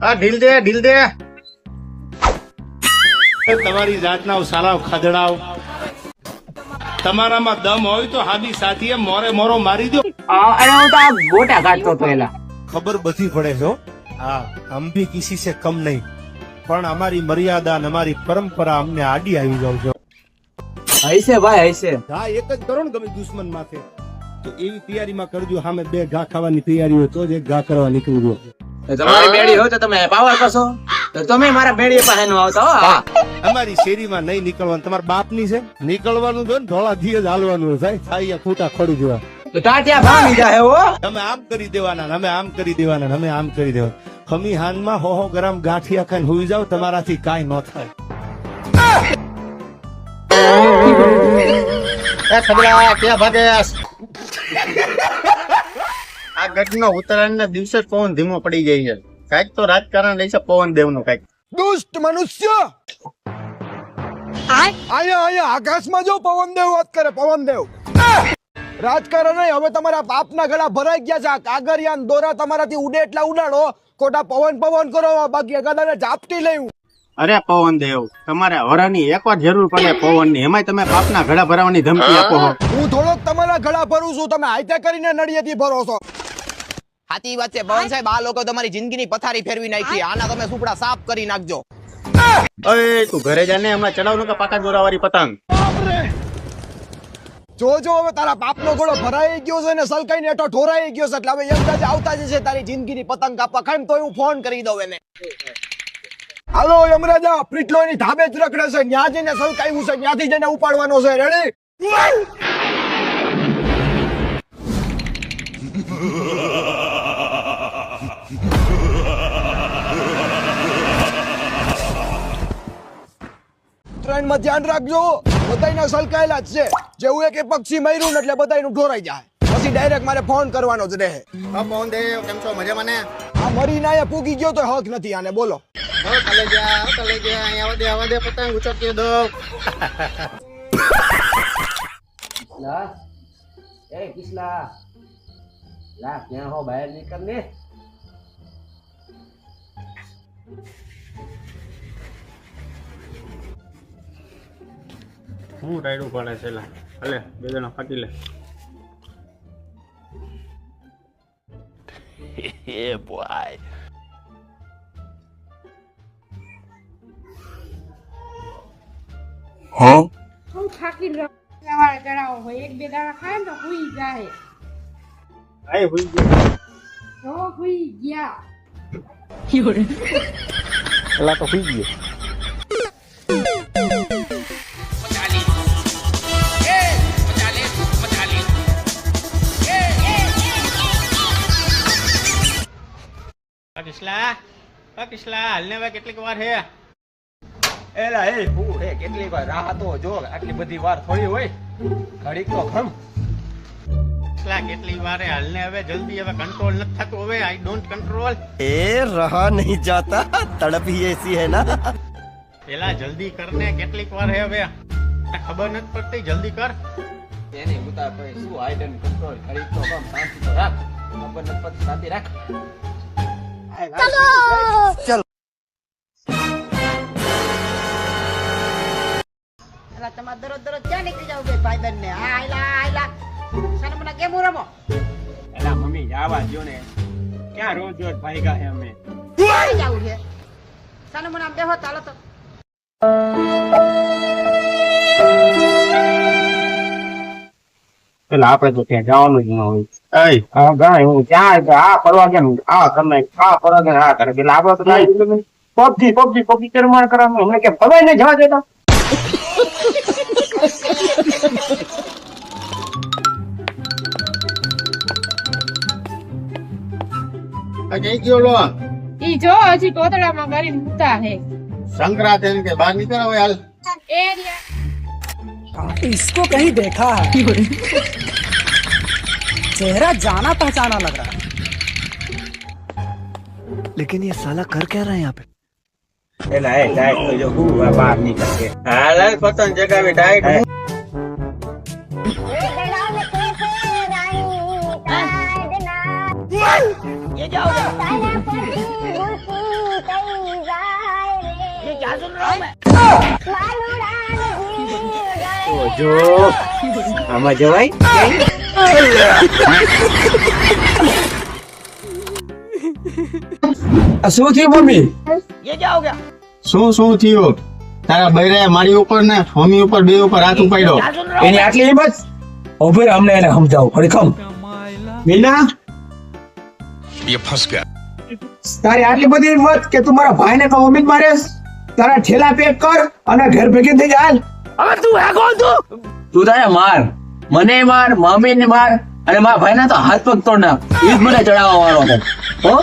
આ ઢીલ દે તમારી જાતના સારા ખદડાવ તમારામાં દમ હોય તો હાદી સાથીએ મોરે મોરો મારી દો. અરે હું તો આ ગોટા કાઢતો હતો એલા. ખબર બધી પડે છો. હા, હમ ભી કિસી સે કમ નહીં, પણ અમારી મર્યાદા અને અમારી પરંપરા અમને આડી આવી જાવ છો. હૈસે ભાઈ હૈસે. હા, એક જ કરો ને ગમે દુશ્મન માથે તો એવી તૈયારીમાં કરજો. સામે 2 ઘા ખાવાની તૈયારી હોય તો જ 1 ઘા કરવા નીકળી ગયો. તમારી બેડી હોય તો તમે પાવર કરશો તો તમે મારા બેડી પાસે નો આવતા હો. હા, અમારી શેરીમાં નહીં નીકળવાનું. તમારા બાપની છે નીકળવાનું જો ને ધોળા ધી જ હાલવાનું થાય. થાય ખૂટા ખોડી દેવા તો ટાટિયા ભાંગી જાય હો. તમે આમ કરી દેવાના, અમે આમ કરી દેવાના, અમે આમ કરી દેવાના. ખમી હાનમાં 100 ગ્રામ ગાંઠિયા ખાઈને હુઈ જાવ, તમારાથી કાંઈ ન થાય. એ ખબરા ક્યાં ભાગેસ? આ ગઢનો ઉત્તરાયણના દિવસે જ પવન ધીમો પડી જાય છે. કાંઈક તો રાજકારણ રહેશે પવન દેવનું કાંઈક. દુષ્ટ મનુષ્ય અહીંયા આકાશમાં જો પવનદેવ વાત કરે. પવનદેવ રાજકારણ નહીં. હવે તમારા બાપના ગળા ભરાઈ ગયા છે. આ કાગરિયા દોરા તમારાથી ઉડે એટલા ઉડાડો, ખોટા પવન કરો, બાકી ગદાને ઝાપટી લેવું. અરે પવન દેવ, તમારે હરાની એકવાર જરૂર પડે પવનની, એમાંય તમે બાપના ઘડા ભરાવાની ધમકી આપો છો. હું થોડોક તમારા ગળા ભરું છું, તમે હાઈતે કરીને નળિયેથી ભરો છો. સાચી વાત છે પવન સાહેબ, આ લોકો તમારી જિંદગીની પથારી ફેરવી નાખી. આના તમે સુપડા સાફ કરી નાખજો. અરે તું ઘરે જાને, હમણાં ચડાવનું કે પાકા દોરાવાળી પતંગ. જોજો હવે તારા બાપનો ગળો ભરાઈ ગયો છે ને સલકાઈને એઠો ઠોરાઈ ગયો છે, એટલે હવે યમરાજ આવતા જ છે તારી જિંદગીની પતંગ કાપવા. ખાઈમ તો હું ફોન કરી દઉં એને. હાલો યમરાજા, પ્રીટલો એની ધાબે જ રખડે છે, ન્યા જઈને સલકાયું છે, ન્યાથી જઈને ઉપાડવાનો છે. રેડી? ઉત્તરાયણમાં ધ્યાન રાખજો, બધાયના સલકાયેલા જ છે. જેવું એક પક્ષી મર્યું ને એટલે બધાયનું ઢોરાઈ જાય. પછી ડાયરેક્ટ મારે ફોન કરવાનો જ રહે. હા પવન દેવ, કેમ છો? મજામાં ને? આ મરીને આયા પૂગી ગયો તો હક નથી આને. બોલો. કાલે ગયા અહીંયા આવા દે પતંગ ઉચકી દો. એ કિસલા લા ક્યાં હો, બહાર નીકળ ને. હું રાયડું પડે છે લા. ભલે 2 જણા ફાટી લે. Yeah, boy. હું થાકી સવારે ચડાવો હોય 1-2 દાણા ખાય ને તો હુઈ જાય. આય હુઈ ગયો. તો હુઈ ગયા. એલા તો હુઈ ગયો. કિસલા હાલને હવે કેટલીક વાર હે. એલા એ હું હે કેટલીક વાર રાહ તો જો, આટલી બધી વાર થોડી હોય, ઘડીક તો ખમ. કિસલા કેટલી વાર હે, હાલને હવે જલ્દી. હવે કંટ્રોલ નથી થતું. હવે આઈ ડોન્ટ કંટ્રોલ. એ રહા નહીં જાતા, તડપ ही ऐसी है ना. પેલા જલ્દી કરને. કેટલીક વાર હે હવે, ખબર નથી પડતી. જલ્દી કર. એની ઉતા કોઈ શું આઈ ડોન્ટ કંટ્રોલ. ઘડીક તો ખમ, શાંતિ તો રાખ. ખબર નથી પડતી, શાંતિ રાખ. चल એટલે તમારે દરરોજ ક્યાં નીકળી જાવ બે ભાઈબંધ ને? હા આયલા સાને મને કેમ રમો? એલા મમ્મી આવા જો ને, ક્યાં રોજ ભાઈગા હે અમે. ક્યાં જાવું છે? સાને મને આમ બેહો ચાલો તો. પેલા આપણે તો ત્યાં જવાનું જ ન હોય. હા ગાય હું ક્યાં આ ફરવા ગયા આ તમે આ ફરવા ગયા આ કરે. પેલા આપડે તો પબજી કરવાનું કરવાનું. અમને કેમ ફરવાય ને જવા દેતા. જઈ ગયો લો. ઈ જો હજી કોતડામાં કરીને મૂકતા હે. સંક્રાંત એમ કે બહાર નીકળ્યા હોય હાલ. એ રહ્યા इसको कहीं देखा है चेहरा जाना पहचाना लग रहा है लेकिन ये साला कर क्या रहा है यहाँ पे એલા એ ટાઈટ તો જો હું બહાર નીકળે. હાલ પતંગ જગાવી ટાઈટ. ये जाओ જો આમાં જવાય શું થયું મમ્મી? શું થયું? તારા બૈરાએ મારી ઉપર ને મમ્મી ઉપર બે ઉપર હાથ ઉપાડ્યો. એની આટલી હિંમત? ઉભી રહે, અમને એને સમજાવો. ફરી ખમ. મીના, તારી આટલી બધી હિંમત કે તું મારા ભાઈને તો મમ્મી જ મારેસ? તારા ઠેલા પેક કર અને ઘર ભેગી થઈ જા. હવે તું હે કોણ તું? તું તારે માર, મને માર, મમ્મીને માર અને મારા ભાઈના તો હાથ પગ તોડ નાખ. એ જ મને ચડાવવા વાળો હતો. હો